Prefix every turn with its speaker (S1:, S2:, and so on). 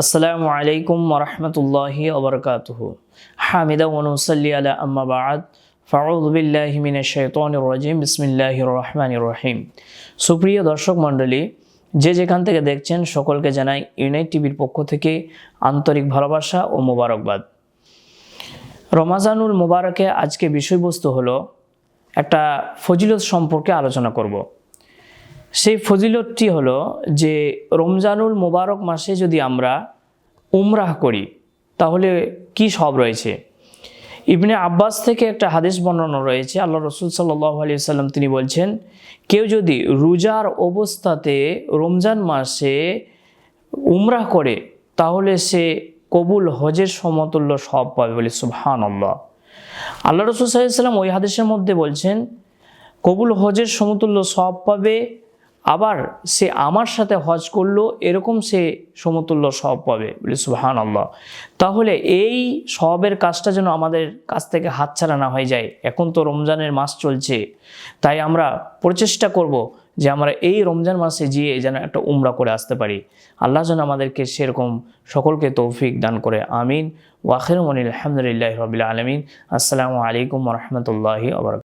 S1: আসসালামু আলাইকুম ওরহমতুল্লাহি ওবরকাতুহু হামিদা ওয়া নুসাল্লি আলা আম্মা বা'দ ফাউযু বিল্লাহি মিনাশ শাইতানির রাজিম বিসমিল্লাহির রহমানির রহিম। সুপ্রিয় দর্শক মণ্ডলী, যে যেখান থেকে দেখছেন সকলকে জানাই ইউনাইট টিভির পক্ষ থেকে আন্তরিক ভালোবাসা ও মোবারকবাদ। রমাজানুল মোবারকে আজকে বিষয়বস্তু হলো একটা ফজিলত সম্পর্কে আলোচনা করব। সেই ফজিলতটি হলো যে রমজানুল মোবারক মাসে যদি আমরা উমরাহ করি তাহলে কি সব রয়েছে। ইবনে আব্বাস থেকে একটা হাদিস বর্ণনা রয়েছে, আল্লাহ রসুল সাল্লাল্লাহু আলাইহি ওয়াসাল্লাম তিনি বলছেন, কেউ যদি রোজার অবস্থাতে রমজান মাসে উমরাহ করে তাহলে সে কবুল হজের সমতুল্য সব পাবে বলে সুবহানাল্লাহ। আল্লাহ রসুল সাল্লাল্লাহু আলাইহি ওয়াসাল্লাম ওই হাদিসের মধ্যে বলছেন কবুল হজের সমতুল্য সব পাবে, আবার সে আমার সাথে হজ করলো এরকম সে সমতুল্য সওয়াব পাবে বলে সুবহানাল্লাহ। তাহলে এই সওয়াবের কাজটা যেন আমাদের কাছ থেকে হাতছাড়া না হয়ে যায়। এখন তো রমজানের মাস চলছে, তাই আমরা প্রচেষ্টা করব যে আমরা এই রমজান মাসে গিয়ে যেন একটা উমরা করে আসতে পারি। আল্লাহ যেন আমাদেরকে সেরকম সকলকে তৌফিক দান করে, আমিন। ওয়া আখিরু আলহামদুলিল্লাহি রাব্বিল আলামিন। আসসালামু আলাইকুম ওয়া রাহমাতুল্লাহি ওয়া বারাকাতুহু।